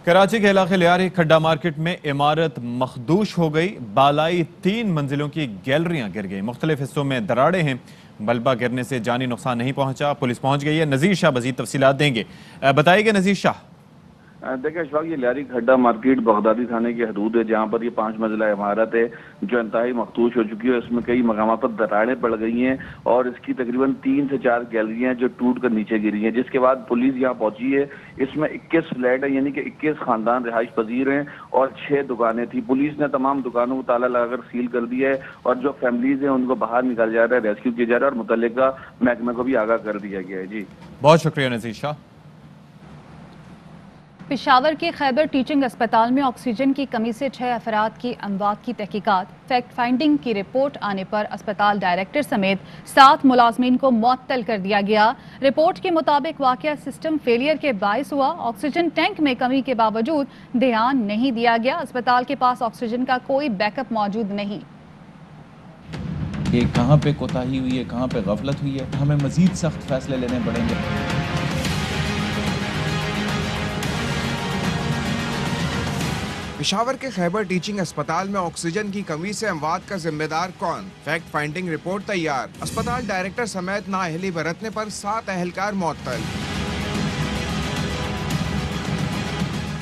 कराची के इलाके लियारी खड्डा मार्केट में इमारत मखदूश हो गई। बालाई 3 मंजिलों की गैलरियां गिर गई। मुख्तलिफ हिस्सों में दरारें हैं। मलबा गिरने से जानी नुकसान नहीं पहुंचा। पुलिस पहुंच गई है। नजीर शाह मजीद तफसीलात देंगे। बताइए नजीर शाह। देखिए अशफाक, ये लियारी खड्डा मार्केट बगदादी थाने की हदूद है, जहाँ पर ये 5 मंजिला इमारत है जो इंतहाई मखदूश हो चुकी है। इसमें कई मकामात पर दरारें पड़ गई हैं और इसकी तकरीबन 3 से 4 गैलरियां जो टूट कर नीचे गिरी हैं, जिसके बाद पुलिस यहाँ पहुंची है। इसमें 21 फ्लैट है, यानी कि 21 खानदान रिहाइश पजीर हैं और 6 दुकानें थी। पुलिस ने तमाम दुकानों को ताला लगाकर सील कर दिया है और जो फैमिलीज हैं उनको बाहर निकाला जा रहा है, रेस्क्यू किया जा रहा है और मुतल्लिका महकमे को भी आगाह कर दिया गया है। जी बहुत शुक्रिया नजीर शाह। पेशावर के खैबर टीचिंग अस्पताल में ऑक्सीजन की कमी से 6 अफराद की अमवात की तहकीकात। फैक्ट फाइंडिंग की रिपोर्ट आने पर अस्पताल डायरेक्टर समेत 7 मुलाजमीन को मुअत्तल कर दिया गया। रिपोर्ट के मुताबिक वाकया सिस्टम फेलियर के बायस हुआ। ऑक्सीजन टैंक में कमी के बावजूद ध्यान नहीं दिया गया। अस्पताल के पास ऑक्सीजन का कोई बैकअप मौजूद नहीं। ये कहाँ पे कोताही हुई है, कहाँ पे गफलत हुई है, हमें मजीद सख्त फैसले लेने पड़ेंगे। पेशावर के खैबर टीचिंग अस्पताल में ऑक्सीजन की कमी से अमवात का जिम्मेदार कौन? फैक्ट फाइंडिंग रिपोर्ट तैयार। अस्पताल डायरेक्टर समेत नाअहली बरतने पर 7 अहलकार मुअत्तल।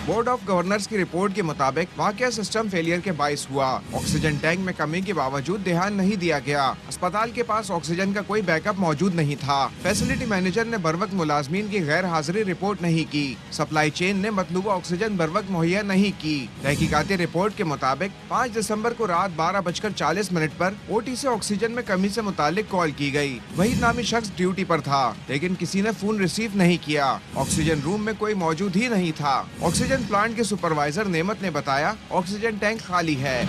बोर्ड ऑफ गवर्नर्स की रिपोर्ट के मुताबिक वाकया सिस्टम फेलियर के बायस हुआ। ऑक्सीजन टैंक में कमी के बावजूद ध्यान नहीं दिया गया। अस्पताल के पास ऑक्सीजन का कोई बैकअप मौजूद नहीं था। फैसिलिटी मैनेजर ने बरवक्त मुलाजमीन की गैर हाजिरी रिपोर्ट नहीं की। सप्लाई चेन ने मतलूबा ऑक्सीजन बरवक्त मुहैया नहीं की। तहकीकाती रिपोर्ट के मुताबिक 5 दिसंबर को रात 12:40 पर ओटी से ऑक्सीजन में कमी से मुतालिक कॉल की गई। वहीद नामी शख्स ड्यूटी पर था, लेकिन किसी ने फोन रिसीव नहीं किया। ऑक्सीजन रूम में कोई मौजूद ही नहीं था। ऑक्सीजन प्लांट के सुपरवाइजर नेमत ने बताया ऑक्सीजन टैंक खाली है।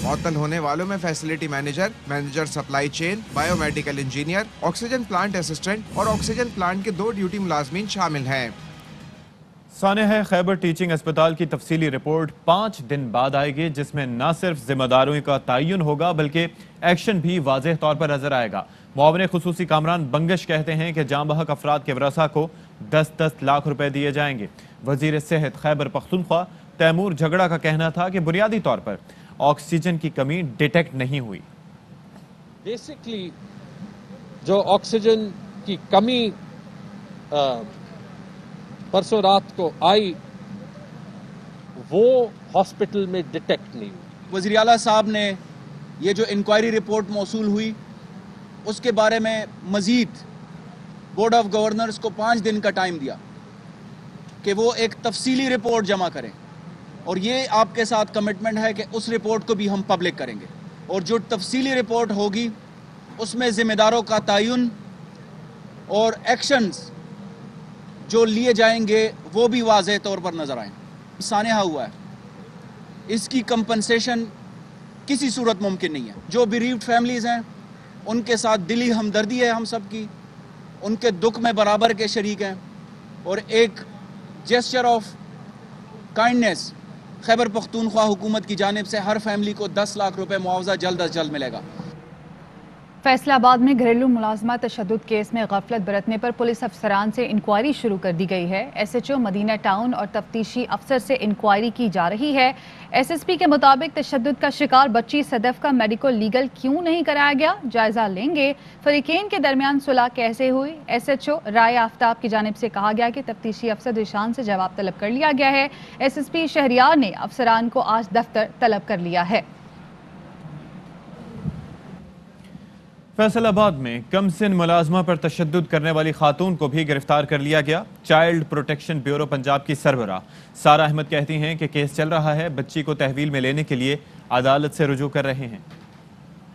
मुअत्तल होने वालों में facility manager, manager supply chain, biomedical engineer, oxygen plant assistant और ऑक्सीजन प्लांट के 2 ड्यूटी मुलाजमीन शामिल हैं। सानेह खैबर टीचिंग अस्पताल की तफसीली रिपोर्ट 5 दिन बाद आएगी, जिसमें न सिर्फ जिम्मेदारों का तयन होगा बल्कि एक्शन भी वाज़ेह तौर पर नजर आएगा। मुआविन खुसूसी कामरान बंगश कहते हैं कि जाँ बहक अफराद के वरसा को 10-10 लाख रुपए दिए जाएंगे। वजीर सेहत खैबर पख्तूनख्वा तैमूर झगड़ा का कहना था कि बुनियादी तौर पर ऑक्सीजन की कमी डिटेक्ट नहीं हुई। बेसिकली जो ऑक्सीजन की कमी परसों रात को आई वो हॉस्पिटल में डिटेक्ट नहीं हुई। वज़ीर आला साहब ने ये जो इंक्वायरी रिपोर्ट मौसूल हुई उसके बारे में मज़ीद बोर्ड ऑफ गवर्नर्स को 5 दिन का टाइम दिया कि वो एक तफसीली रिपोर्ट जमा करें और ये आपके साथ कमिटमेंट है कि उस रिपोर्ट को भी हम पब्लिक करेंगे और जो तफसीली रिपोर्ट होगी उसमें ज़िम्मेदारों का तयन और एक्शंस जो लिए जाएंगे वो भी वाज़ेह तौर पर नज़र आए। सानेहा हुआ है, इसकी कंपनसेशन किसी सूरत मुमकिन नहीं है। जो बेरीव्ड फैमिलीज़ हैं उनके साथ दिली हमदर्दी है हम सब की, उनके दुख में बराबर के शरीक हैं और एक gesture of kindness Khyber Pakhtunkhwa हुकूमत की जानिब से हर फैमिली को 10 लाख रुपए मुआवजा जल्द अज जल्द मिलेगा। फैसलाबाद में घरेलू मुलाजमा तशद्दुद केस में गफलत बरतने पर पुलिस अफसरान से इंक्वायरी शुरू कर दी गई है। SHO मदीना टाउन और तफ्तीशी अफसर से इंक्वायरी की जा रही है। SSP के मुताबिक तशद्दुद का शिकार बच्ची सदफ का मेडिकल लीगल क्यों नहीं कराया गया, जायजा लेंगे। फरीकेन के दरमियान सुलह कैसे हुई। SHO राय आफ्ताब की जानिब से कहा गया कि तफ्तीशी अफसर दिशान से जवाब तलब कर लिया गया है। SSP शहरियार ने अफसरान को आज दफ्तर तलब कर लिया है। फैसलाबाद में कमसिन मुलाजमा पर तशद्दुद करने वाली खातून को भी गिरफ्तार कर लिया गया। चाइल्ड प्रोटेक्शन ब्यूरो पंजाब की सरबराह सारा अहमद कहती हैं कि केस चल रहा है, बच्ची को तहवील में लेने के लिए अदालत से रुजू कर रहे हैं।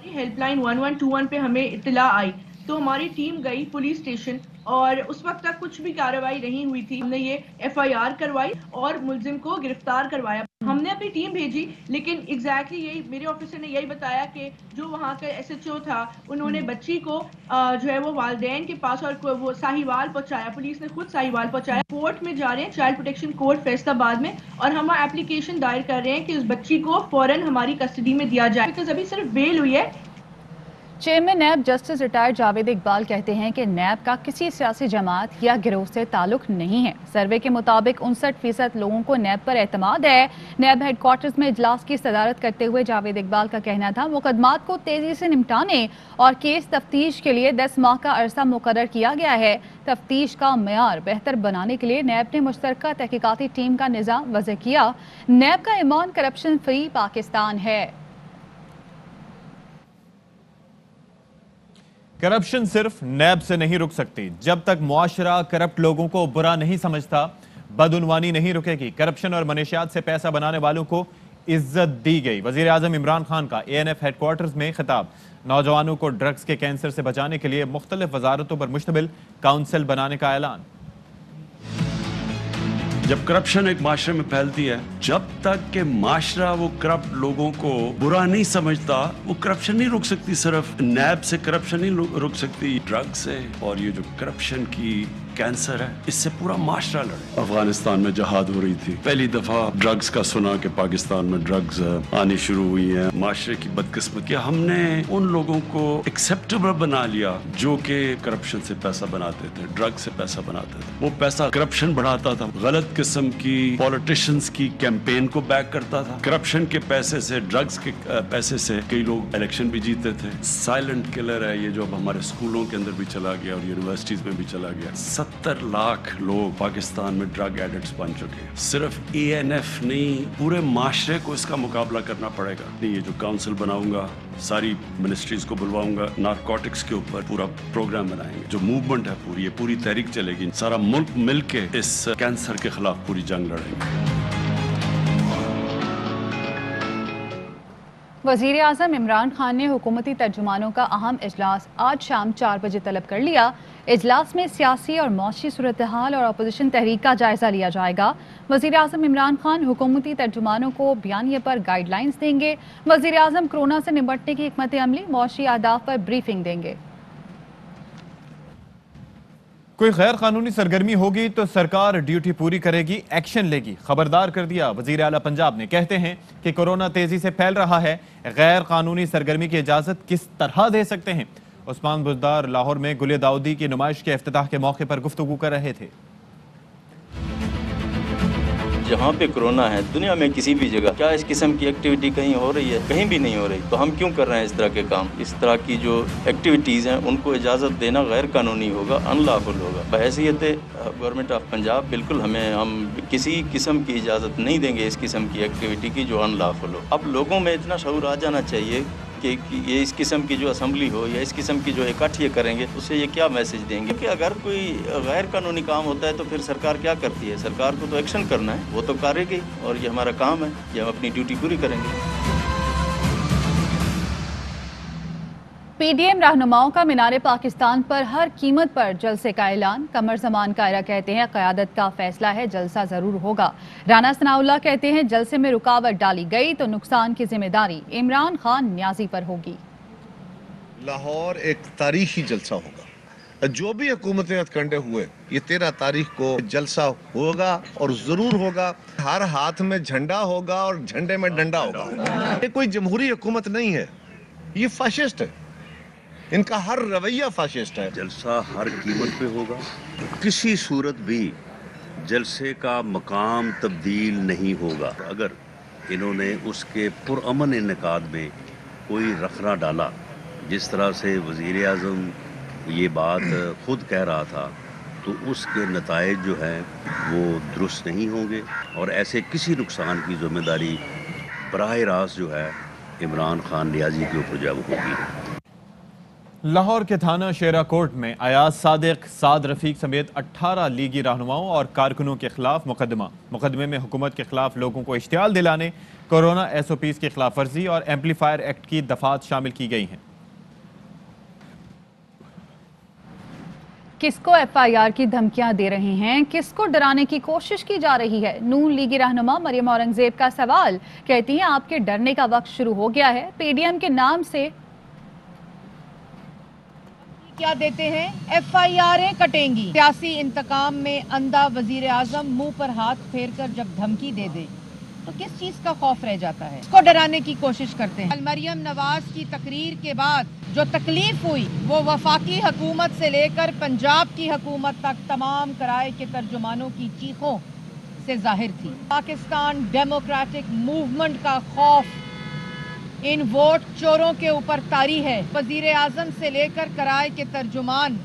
हेल्पलाइन 1121 पे हमें इत्तला आई तो हमारी टीम गई पुलिस स्टेशन और उस वक्त तक कुछ भी कार्रवाई नहीं हुई थी। हमने ये FIR करवाई और मुलजिम को गिरफ्तार करवाया। हमने अपनी टीम भेजी लेकिन एग्जैक्टली यही मेरे ऑफिसर ने यही बताया कि जो वहाँ का SHO था उन्होंने बच्ची को जो है वो वालिदैन के पास और वो साहिवाल पहुँचाया। पुलिस ने खुद साहिवाल पहुँचाया। कोर्ट में जा रहे हैं, चाइल्ड प्रोटेक्शन कोर्ट फैसलाबाद में, और हम एप्लीकेशन दायर कर रहे हैं कि उस बच्ची को फौरन हमारी कस्टडी में दिया जाए बिकॉज अभी सिर्फ बेल हुई है। Chairman NAB justice retired Javed Iqbal کہتے ہیں کہ نیب کا کسی سیاسی جماعت یا گروہ سے تعلق نہیں ہے۔ سروے کے مطابق 59% لوگوں کو نیب پر اعتماد ہے۔ نیب ہیڈ کوارٹرز میں اجلاس کی صدارت کرتے ہوئے جاوید اقبال کا کہنا تھا مقدمات کو تیزی سے نمٹانے اور کیس تفتیش کے لیے 10 ماہ کا عرصہ مقرر کیا گیا ہے۔ تفتیش کا معیار بہتر بنانے کے لیے نیب نے مشترکہ تحقیقاتی ٹیم کا نظام وضع کیا۔ نیب کا ایمان کرپشن فری پاکستان ہے۔ کرپشن صرف نیب سے نہیں رک سکتی۔ جب تک معاشرہ کرپٹ لوگوں کو برا نہیں سمجھتا، بدعنوانی نہیں رکے گی۔ کرپشن اور منشیات سے پیسہ بنانے والوں کو عزت دی گئی۔ وزیر اعظم عمران خان کا ANF ہیڈ کوارٹرز میں خطاب۔ نوجوانوں کو ڈرگز کے کینسر سے بچانے کے لیے مختلف وزارتوں پر مشتمل کونسل بنانے کا اعلان۔ جب کرپشن ایک معاشرے میں پھیلتی ہے، جب تک کہ معاشرہ وہ کرپٹ لوگوں کو برا نہیں سمجھتا، وہ کرپشن نہیں رک سکتی۔ صرف نیب سے کرپشن نہیں رک سکتی، ڈرگ سے اور یہ جو کرپشن کی کینسر ہے، اس سے پورا معاشرہ لڑے۔ افغانستان میں جہاد ہو رہی تھی، پہلی دفعہ ڈرگز کا سنا کہ پاکستان میں ڈرگز آنی شروع ہوئی ہیں۔ معاشرے کی بدقسمتی، ہم نے ان لوگوں کو ایکسیپٹیبل بنا لیا جو کہ کرپشن سے پیسہ بناتے تھے، ڈرگ سے پیسہ بناتے تھے۔ وہ پیسہ کرپشن بڑھاتا تھا، غلط قسم کی پولیٹیشنز کی کیمپین کو بیک کرتا تھا۔ کرپشن کے پیسے سے، ڈرگز کے پیسے سے کئی لوگ الیکشن بھی جیتے تھے۔ سائلنٹ کلر ہے یہ، جو اب ہمارے اسکولوں کے اندر بھی چلا گیا اور یونیورسٹیز میں بھی چلا گیا۔ 70 لاکھ لوگ پاکستان میں ڈرگ ایڈکٹس بن چکے ہیں۔ صرف ANF نہیں، پورے معاشرے کو اس کا مقابلہ کرنا پڑے گا۔ یہ جو کونسل بناؤں گا، ساری منسٹریز کو بلواؤں گا، نارکوٹکس کے اوپر پورا پروگرام بنائیں گے۔ جو موومنٹ ہے پوری، یہ پوری تحریک چلے گی، سارا ملک مل کے اس کینسر کے خلاف پوری جنگ لڑیں گے۔ وزیر اعظم عمران خان نے حکومتی ترجمانوں کا اہم اجلاس آج شام 4 بجے طلب کر لیا۔ اجلاس میں سیاسی اور معاشی صورتحال اور اپوزیشن تحریک کا جائزہ لیا جائے گا۔ وزیر اعظم عمران خان حکومتی ترجمانوں کو بیانیے پر گائیڈ لائنز دیں گے۔ وزیر اعظم کورونا سے نمٹنے کی حکمت عملی، معاشی اہداف پر بریفنگ دیں گے۔ کوئی غیر قانونی سرگرمی ہوگی تو سرکار ڈیوٹی پوری کرے گی، ایکشن لے گی، خبردار کر دیا وزیر اعلیٰ پنجاب نے۔ کہتے ہیں کہ کورونا تیزی سے پھیل رہا ہے، غیر قانونی سرگرمی کی اجازت کس طرح دے سکتے ہیں۔ عثمان بزدار لاہور میں گل داؤدی کی نمائش کے افتتاح کے موقع پر گفتگو کر رہے تھے۔ جہاں پہ کرونا ہے دنیا میں کسی بھی جگہ، کیا اس قسم کی ایکٹیویٹی کہیں ہو رہی ہے؟ کہیں بھی نہیں ہو رہی، تو ہم کیوں کر رہے ہیں اس طرح کے کام؟ اس طرح کی جو ایکٹیویٹیز ہیں ان کو اجازت دینا غیر قانونی ہوگا، ان لافل ہوگا۔ بحیثیت گورنمنٹ آف پنجاب بالکل ہم کسی قسم کی اجازت نہیں دیں گے اس قسم کی ایکٹیویٹی کی جو ان لافل ہو۔ اب لوگوں میں اتنا شعور آ جانا چاہیے کہ یہ اس قسم کی جو اسمبلی ہو یا اس قسم کی جو اکٹھ یہ کریں گے، اس سے یہ کیا میسج دیں گے کہ اگر کوئی غیر قانونی کام ہوتا ہے تو پھر سرکار کیا کرتی ہے؟ سرکار کو تو ایکشن کرنا ہے، وہ تو کرے گی اور یہ ہمارا کام ہے، یہ ہم اپنی ڈیوٹی پوری کریں گے۔ PDM رہنماؤں کا مینار پاکستان پر ہر قیمت پر جلسے کا اعلان۔ قمر زمان قائرہ کہتے ہیں قیادت کا فیصلہ ہے، جلسہ ضرور ہوگا۔ رانا ثناء اللہ کہتے ہیں جلسے میں رکاوٹ ڈالی گئی تو نقصان کی ذمہ داری عمران خان نیازی پر ہوگی۔ لاہور ایک تاریخی جلسہ ہوگا، جو بھی حکومتیں ہتھکنڈے ہوئے، یہ 13 تاریخ کو جلسہ ہوگا اور ضرور ہوگا۔ ہر ہاتھ میں جھنڈا ہوگا اور جھنڈے میں ڈنڈا ہوگا۔ یہ کوئی جمہوری حکومت نہیں ہے، یہ فاشسٹ ہے، ان کا ہر رویہ فاشسٹ ہے۔ جلسہ ہر قیمت پہ ہوگا، کسی صورت بھی جلسے کا مقام تبدیل نہیں ہوگا۔ اگر انہوں نے اس کے پرامن انعقاد میں کوئی رخنہ ڈالا، جس طرح سے وزیر اعظم یہ بات خود کہہ رہا تھا، تو اس کے نتائج جو ہیں وہ درست نہیں ہوں گے اور ایسے کسی نقصان کی ذمہ داری براہ راست جو ہے عمران خان نیازی کے اوپر جب ہوگی۔ لاہور کے تھانہ شیرا کوٹ میں ایاز صادق، سعد رفیق سمیت 18 لیگی رہنماؤں اور کارکنوں کے خلاف مقدمے میں حکومت کے خلاف لوگوں کو اشتعال دلانے، کورونا SOPs کی خلاف ورزی اور ایمپلیفائر ایکٹ کی دفعات شامل کی گئی ہیں۔ کس کو FIR کی دھمکیاں دے رہے ہیں، کس کو ڈرانے کی کوشش کی جا رہی ہے؟ نون لیگی رہنما مریم اورنگزیب کا سوال۔ کہتی ہیں آپ کے ڈرنے کا وقت شروع ہو گیا ہے۔ PDM کے نام سے کیا دیتے ہیں؟ FIRیں کٹیں گی۔ سیاسی انتقام میں اندھا وزیر اعظم منہ پر ہاتھ پھیر کر جب دھمکی دے دے तो किस चीज का खौफ रह जाता है? को डराने की कोशिश करते हैं। मरियम नवाज की तकरीर के बाद जो तकलीफ हुई वो वफाकी हुकूमत से लेकर पंजाब की हुकूमत तक तमाम कराए के तर्जुमानों की चीखों से जाहिर थी। पाकिस्तान डेमोक्रेटिक मूवमेंट का खौफ इन वोट चोरों के ऊपर तारी है। वजीर आजम से लेकर कराए के तर्जुमान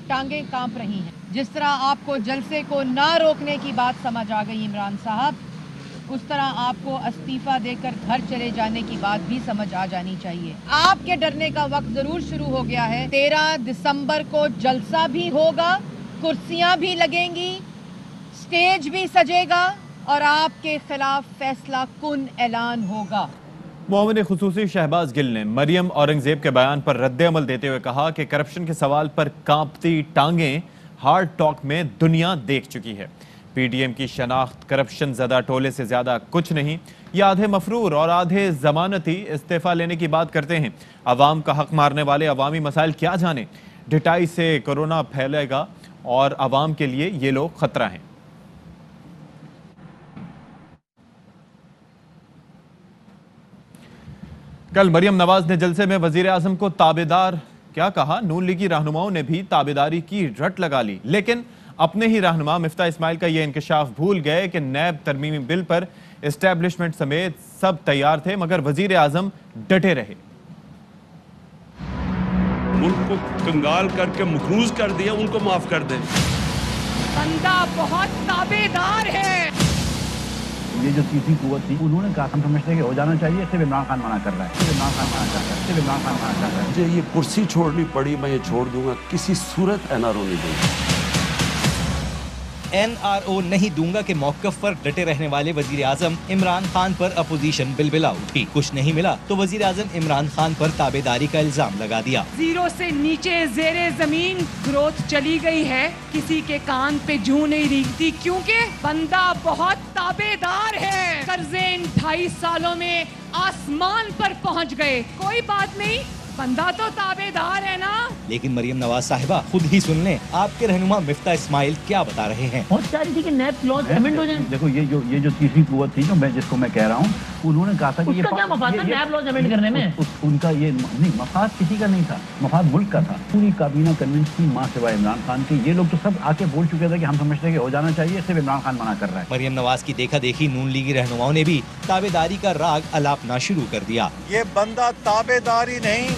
टांगे कांप रही हैं। जिस तरह आपको जलसे को ना रोकने की बात समझ आ गई इमरान साहब, उस तरह आपको इस्तीफा देकर घर चले जाने की बात भी समझ आ जानी चाहिए। आपके डरने का वक्त जरूर शुरू हो गया है। 13 दिसंबर को जलसा भी होगा, कुर्सियां भी लगेंगी, स्टेज भी सजेगा और आपके खिलाफ फैसला कुन ऐलान होगा। मुआविन खुसूसी शहबाज गिल ने मरियम औरंगजेब के बयान पर रद्द-ए-अमल देते हुए कहा कि करप्शन के सवाल पर कांपती टांगें हार्ड टॉक में दुनिया देख चुकी है। पीडीएम की शनाख्त करप्शन ज़दा टोले से ज़्यादा कुछ नहीं। ये आधे मफरूर और आधे जमानती इस्तीफा लेने की बात करते हैं। अवाम का हक मारने वाले अवामी मसाइल क्या जाने। ढिठाई से कोरोना फैलेगा और अवाम के लिए ये लोग खतरा हैं। कल मरियम नवाज ने जलसे में वजीर आजम को ताबेदार क्या कहा। नून लीगी रहनुमाओं ने भी ताबेदारी की रट लगा ली, लेकिन अपने ही रहनुमा मिफ्ता इस्माइल का यह इंकशाफ भूल गए कि नैब तरमीमी बिल पर एस्टेब्लिशमेंट समेत सब तैयार थे, मगर वजीर आजम डटे रहे। मुल्क को कंगाल करके मखरूज कर दिया, उनको माफ कर दे। बंदा बहुत ताबेदार है। ये जो तीसरी कुव्वत थी, उन्होंने कहा हम समझते हैं कि हो जाना चाहिए, सिर्फ इमरान खान मना कर रहा है, सिर्फ इमरान खान मना कर रहा है, सिर्फ इमरान खान मना कर रहा है। मुझे ये कुर्सी छोड़नी पड़ी, मैं ये छोड़ दूंगा, किसी सूरत एनआरओ नहीं दूंगा। एनआरओ नहीं दूंगा के मौक़िफ़ पर डटे रहने वाले वजीर आजम इमरान खान पर अपोजिशन बिलबिला उठी। कुछ नहीं मिला तो वजीर आजम इमरान खान पर ताबेदारी का इल्जाम लगा दिया। जीरो से नीचे ज़ेरे जमीन ग्रोथ चली गई है, किसी के कान पे जूं नहीं रेंगती, क्योंकि बंदा बहुत ताबेदार है। कर्जे इन 28 सालों में आसमान पर पहुंच गए। कोई बात नहीं, बंदा तो ताबेदार है ना। लेकिन मरियम नवाज साहिबा खुद ही सुन लें, आपके रहनुमा मिफ्ता इस्माइल क्या बता रहे हैं। बहुत सारी थी कि नैब क्लॉज अमेंड हो जाए। देखो ये जो तीसरी कुव्वत थी, जो मैं जिसको मैं कह रहा हूँ, उन्होंने कहा था कि उसका क्या मफाद था नैब लॉज अमेंड करने में? उनका ये नहीं, मफाद किसी का नहीं था, मफाद मुल्क का था। पूरी काबीना कन्विंस थी, मां सिवाय इमरान खान के। ये लोग तो सब आके बोल चुके थे कि हम समझते हैं कि हो जाना चाहिए, सिर्फ इमरान खान मना कर रहा है। मरियम नवाज की देखा देखी नून लीगी रहनुमाओं ने भी ताबेदारी का राग अलापना शुरू कर दिया। ये बंदा ताबेदारी नहीं,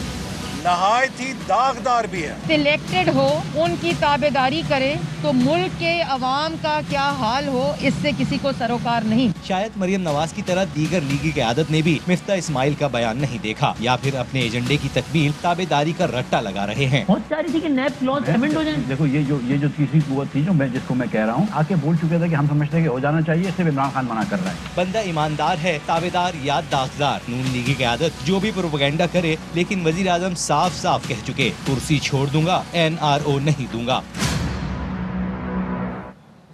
नहायत ही दागदार भी है। सिलेक्टेड हो, उनकी ताबेदारी करे तो मुल्क के अवाम का क्या हाल हो, इससे किसी को सरोकार नहीं। शायद मरियम नवाज की तरह दीगर लीगी क़यादत ने भी मिफ्ता इस्माइल का बयान नहीं देखा, या फिर अपने एजेंडे की तकमील ताबेदारी का रट्टा लगा रहे हैं। बहुत सारी थी कि नैब क्लॉज अमेंड हो जाए। देखो ये जो तीसरी कुव्वत थी, जो मैं जिसको मैं कह रहा हूँ, आके बोल चुके थे कि हम समझते हैं कि हो जाना चाहिए, सिर्फ इमरान खान मना कर रहा है। बंदा ईमानदार है, ताबेदार या दागदार। नून लीगी क़यादत जो भी प्रोपेगेंडा करे, लेकिन वजीर आजम साफ साफ कह चुके, कुर्सी छोड़ दूंगा, एनआरओ नहीं दूंगा।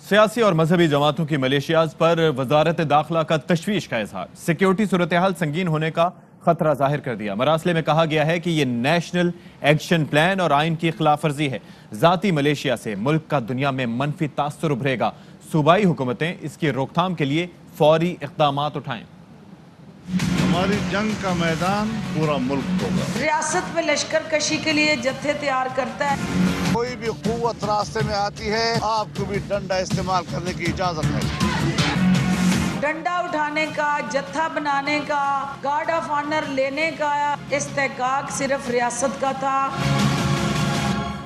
सियासी और मजहबी जमातों की मलेशियाज पर वजारत दाखिला का तशवीश का इजहार। सिक्योरिटी सूरत हाल संगीन होने का खतरा जाहिर कर दिया। मरासले में कहा गया है कि ये नेशनल एक्शन प्लान और आइन की खिलाफ वर्जी है। जाती मलेशिया से मुल्क का दुनिया में मनफी तासुर उभरेगा। सूबाई हुकूमतें इसकी रोकथाम के लिए फौरी इक़दामात उठाएं। हमारी जंग का मैदान पूरा मुल्क होगा। रियासत में लश्कर कशी के लिए जत्थे तैयार करता है। कोई भी कुव्वत रास्ते में आती है, आपको भी डंडा इस्तेमाल करने की इजाजत है। डंडा उठाने का, जत्था बनाने का, गार्ड ऑफ ऑनर लेने का इस्तेकाक सिर्फ रियासत का था।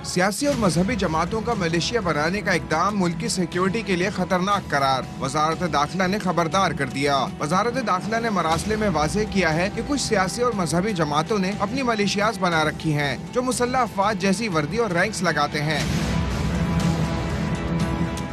सियासी और मजहबी जमातों का मलेशिया बनाने का इकदाम मुल्क की सिक्योरिटी के लिए खतरनाक करार। वजारत दाखिला ने खबरदार कर दिया। वजारत दाखिला ने मरासले में वाज़ेह किया है कि कुछ सियासी और मजहबी जमातों ने अपनी मलेशियाज बना रखी हैं, जो मुसल्लह अफवाज जैसी वर्दी और रैंक्स लगाते हैं।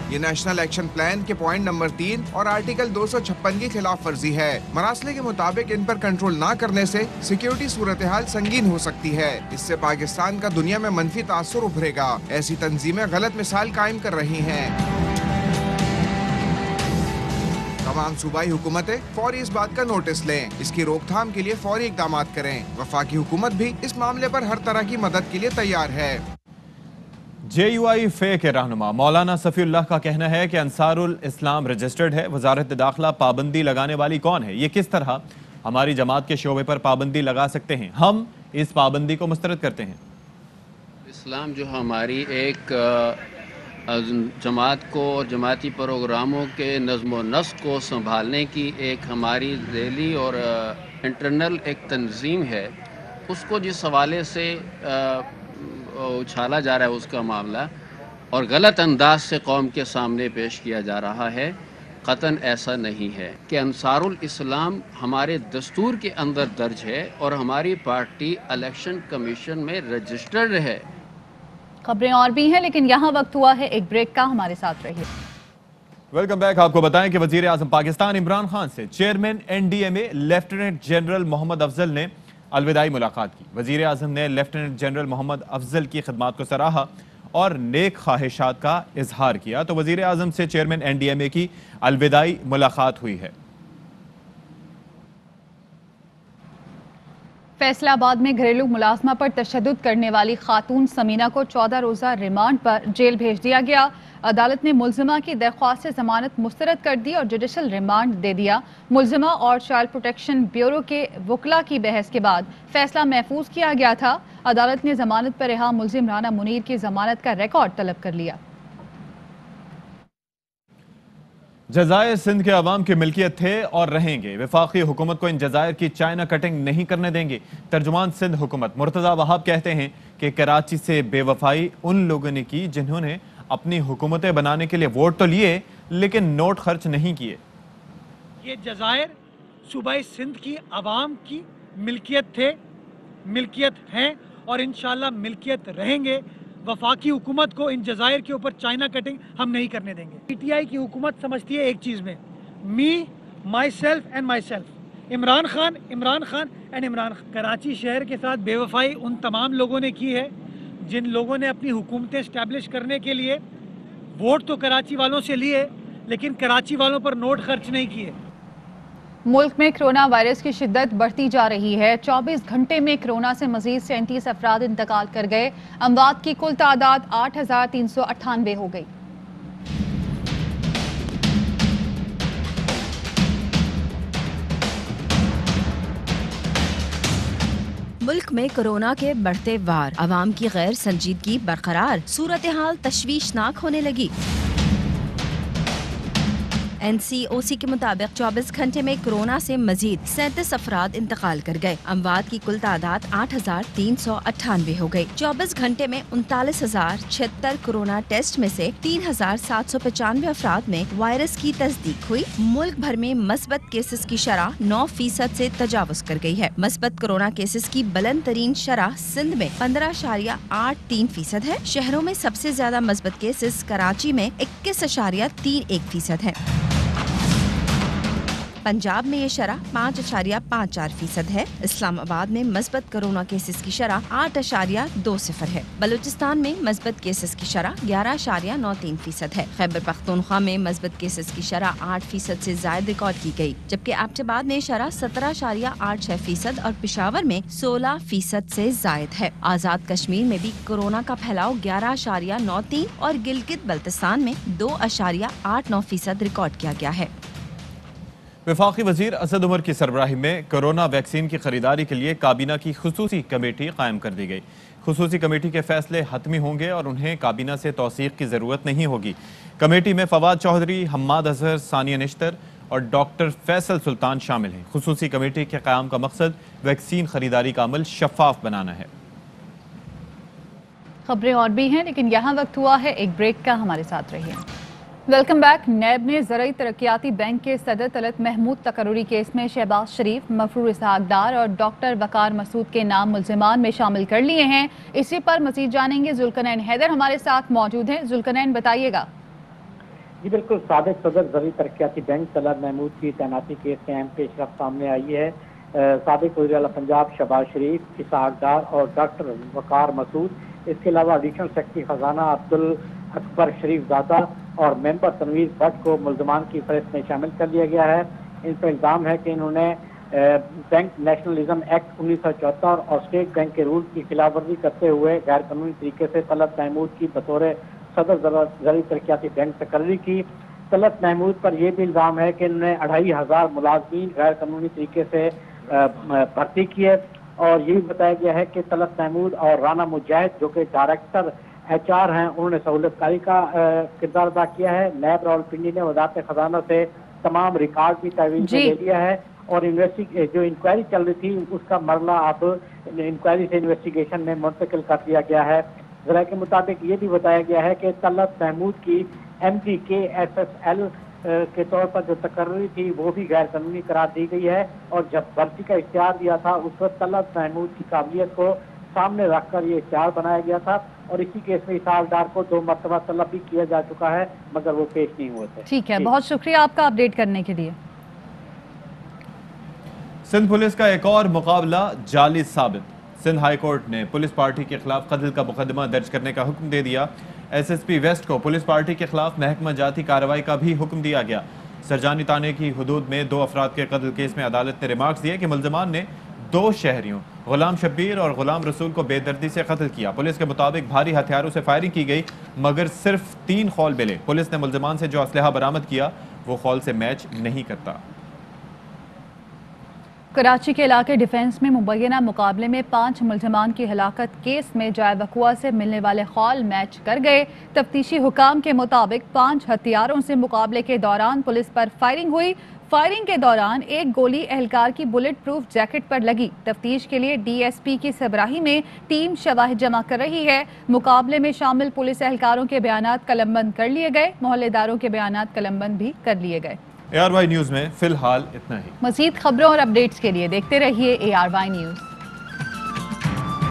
ये नेशनल एक्शन प्लान के पॉइंट नंबर 3 और आर्टिकल 256 की खिलाफ वर्जी है। मरासले के मुताबिक इन पर कंट्रोल ना करने से सिक्योरिटी सूरत हाल संगीन हो सकती है। इससे पाकिस्तान का दुनिया में मनफी तासुर उभरेगा। ऐसी तंजीमें गलत मिसाल कायम कर रही हैं। तमाम सूबाई हुकूमतें फौरी इस बात का नोटिस लें, इसकी रोकथाम के लिए फौरी इक़दामात करें। वफाकी हुकूमत भी इस मामले पर हर तरह की मदद के लिए तैयार है। JUI फे के रहनुमा मौलाना सफीउल्लाह का कहना है कि अंसारुल इस्लाम रजिस्टर्ड है। वजारत दाखिला पाबंदी लगाने वाली कौन है? ये किस तरह हमारी जमात के शोबे पर पाबंदी लगा सकते हैं? हम इस पाबंदी को मुस्तरद करते हैं। इस्लाम जो हमारी एक जमात को और जमाती प्रोग्रामों के नज़्म व नस्क को संभालने की एक हमारी ज़ैली और इंटरनल एक तंजीम है, उसको जिस हवाले से उछाला जा रहा है उसका मामला और गलत अंदाज से कौम के सामने पेश किया जा रहा है, क़तन ऐसा नहीं है कि अंसारुल इस्लाम हमारे दस्तूर के अंदर दर्ज है और हमारी पार्टी इलेक्शन कमीशन में रजिस्टर्ड है। खबरें और भी हैं, लेकिन यहाँ वक्त हुआ है एक ब्रेक का। हमारे साथ रहिए। Welcome back. आपको बताएं कि वजीर आजम पाकिस्तान इमरान खान से chairman NDMA lieutenant general Mohammad Afzal ने अलविदाई मुलाकात की। वजीर आजम ने लेफ्टिनेंट जनरल मोहम्मद अफजल की खिदमात को सराहा और नेक ख्वाहिशात का इजहार किया। तो वजीर आजम से चेयरमैन NDMA की अलविदाई मुलाकात हुई है। फैसलाबाद में घरेलू मुलाजमा पर तशद्दुद करने वाली खातून समीना को 14 रोज़ा रिमांड पर जेल भेज दिया गया। अदालत ने मुल्जिमा की दरख्वास्त से जमानत मुस्तरद कर दी और जुडिशल रिमांड दे दिया। मुल्जिमा और चाइल्ड प्रोटेक्शन ब्यूरो के वकला की बहस के बाद फैसला महफूज किया गया था। अदालत ने जमानत पर रिहा मुल्जिम राना मुनीर की जमानत का रिकॉर्ड तलब कर लिया। जजायर सिंध के अवाम की मिल्कियत थे और रहेंगे। वफाकी हुकूमत को इन जजायर की चाइना कटिंग नहीं करने देंगे। तर्जुमान सिंध हुकूमत मुर्तज़ा वहाब कहते हैं कि कराची से बेवफाई उन लोगों ने की जिन्होंने अपनी हुकूमतें बनाने के लिए वोट तो लिए लेकिन नोट खर्च नहीं किए। ये जजायर सूबाई सिंध की अवाम की मिल्कियत थे, मिल्कियत हैं और इंशाल्लाह मिल्कियत रहेंगे। वफाकी हुकूमत को इन जजायर के ऊपर चाइना कटिंग हम नहीं करने देंगे। PTI की हुकूमत समझती है एक चीज़ में, me myself and myself. Imran Khan and Imran Khan. Karachi शहर के साथ बेवफाई उन तमाम लोगों ने की है जिन लोगों ने अपनी हुकूमतें इस्टेब्लिश करने के लिए वोट तो कराची वालों से लिए लेकिन कराची वालों पर नोट खर्च नहीं किए। मुल्क में कोरोना वायरस की शिद्दत बढ़ती जा रही है। 24 घंटे में कोरोना से मजीद 37 अफराद इंतकाल कर गए। अमवात की कुल तादाद 8,398 हो गई। मुल्क में कोरोना के बढ़ते वार, अवाम की गैर संजीदगी बरकरार, सूरत हाल तशवीशनाक होने लगी। NCOC के मुताबिक 24 घंटे में कोरोना से मजीद 37 अफराद इंतकाल कर गए। अमवात की कुल तादाद 8,398 हो गई। 24 घंटे में 39,076 कोरोना टेस्ट में से 3,795 अफराद में वायरस की तस्दीक हुई। मुल्क भर में मस्बत केसेस की शरह 9% से तजावुज कर गई है। मस्बत कोरोना केसेस की बुलंद तरीन शरह सिंध में 15.83% है। शहरों में सबसे ज्यादा मस्बत केसेस कराची में 21.31% है। पंजाब में ये शरह 5.54% है। इस्लामाबाद में मस्बत कोरोना केसेस की शरह 8.20 है। बलूचिस्तान में मस्बत केसेस की शरह 11.93% है। खैबर पख्तूनख्वा में मस्बत केसेस की शरह 8% से ज्यादा रिकॉर्ड की गई, जबकि एबटाबाद में शरह 17.86% और पेशावर में 16% से जायद है। आजाद कश्मीर में भी कोरोना का फैलाव 11.93 और गिलगित बल्तिस्तान में 2.89% रिकॉर्ड किया गया है। वफाकी वजीर असद उमर की सरबराही में कोरोना वैक्सीन की खरीदारी के लिए काबीना की खुसूसी कमेटी कायम कर दी गई। खुसूसी कमेटी के फैसले हतमी होंगे और उन्हें काबीना से तौसीक की ज़रूरत नहीं होगी। कमेटी में फवाद चौधरी, हम्माद अजहर, सानिया निश्तर और डॉक्टर फैसल सुल्तान शामिल हैं। खुसूसी कमेटी के क़याम का मकसद वैक्सीन खरीदारी का अमल शफाफ बनाना है। खबरें और भी हैं, लेकिन यहाँ वक्त हुआ है एक ब्रेक का। हमारे साथ रहिए। Welcome back. नैब ने ज़रई तरक्याती बैंक के सदर तलत महमूद तकर्रुरी केस में शहबाज शरीफ, मफरूर इसहाक डार और डॉक्टर वकार मसूद के नाम मुल्जिमान में शामिल कर लिए हैं। इसी पर मजीद जानेंगे। जुल्करनैन हैदर हमारे साथ मौजूद हैं। जुल्करनैन, बताइएगा। जी बिल्कुल, साबिक सदर ज़रई तरक्याती बैंक तलत महमूद की तैनाती केस में अहम पेशरफ्त सामने आई है। साबिक वज़ीर आला पंजाब शहबाज शरीफ, इसहाक डार और डॉक्टर वकार मसूद, इसके अलावा एडिशनल सेक्रेटरी खजाना अब्दुल अकबर शरीफ दादा और मेंबर तनवीर भट्ट को मुल्ज़मान की फहरिस्त में शामिल कर लिया गया है। इन पर इल्ज़ाम है कि इन्होंने बैंक नेशनलिज्म एक्ट 1974 और स्टेट बैंक के रूल की खिलाफ वर्जी करते हुए गैर कानूनी तरीके से तलत महमूद की बतौर सदर ज़रूरी तरक्याती बैंक तकर्री की। तलत महमूद पर यह भी इल्ज़ाम है कि इन्होंने 2500 मुलाजमीन गैर कानूनी तरीके से भर्ती किए और ये भी बताया गया है कि तलत महमूद और राना मुजाहिद जो कि डायरेक्टर HR हैं, उन्होंने सहूलतकारी का किरदार अदा किया है। नैब रावलपिंडी ने वज़ारत खजाना से तमाम रिकॉर्ड भी तहवील में ले लिया है और जो इंक्वायरी चल रही थी उसका मरला अब इंक्वायरी से इन्वेस्टिगेशन में मुंतकिल कर दिया गया है। ज़रा के मुताबिक ये भी बताया गया है कि तलत महमूद की MD के SSL के तौर पर जो तकर्री थी वो भी गैर कानूनी करार दी गई है और जब भर्ती का इख्तियार दिया था उस वक्त तलत महमूद की काबिलियत को सामने रखकर ये इख्तियार बनाया गया था और इसी केस में इसालदार को 2 मरतबा तलब भी किया जा चुका है मगर वो पेश नहीं हुए थे। ठीक है, बहुत शुक्रिया आपका अपडेट करने के लिए। सिंध पुलिस का एक और मुकाबला जाली साबित। सिंध हाई कोर्ट ने पुलिस पार्टी के खिलाफ कत्ल का मुकदमा दर्ज करने का हुक्म दे दिया। SSP वेस्ट को पुलिस पार्टी के खिलाफ महकमा जाती कार्रवाई का भी हुक्म दिया गया। सरजानी ताने की हुदूद में 2 अफराद के कत्ल केस में अदालत ने रिमार्क्स दिए कि मुल्ज़मान ने 2 शहरियों गुलाम शब्बीर और गुलाम रसूल को बेदर्दी से कत्ल किया। पुलिस के मुताबिक भारी हथियारों से फायरिंग की गई मगर सिर्फ 3 खौल मिले। पुलिस ने मुल्ज़मान से जो असलहा बरामद किया वो खौल से मैच नहीं करता। कराची के इलाके डिफेंस में मुबैना मुकाबले में 5 मुल्ज़मान की हलाकत केस में जाए वकुआ से मिलने वाले खौल मैच कर गए। तफ्तीशी हुकाम के मुताबिक 5 हथियारों से मुकाबले के दौरान पुलिस पर फायरिंग हुई। फायरिंग के दौरान एक गोली एहलकार की बुलेट प्रूफ जैकेट पर लगी। तफ्तीश के लिए DSP की सरबराही में टीम शवाहिद जमा कर रही है। मुकाबले में शामिल पुलिस एहलकारों के बयानात कलमबंद कर लिए गए। मोहल्लेदारों के बयानात कलमबंद भी कर लिए गए। ARY न्यूज़ में फिलहाल इतना ही। मज़ीद खबरों और अपडेट्स के लिए देखते रहिए ARY न्यूज़।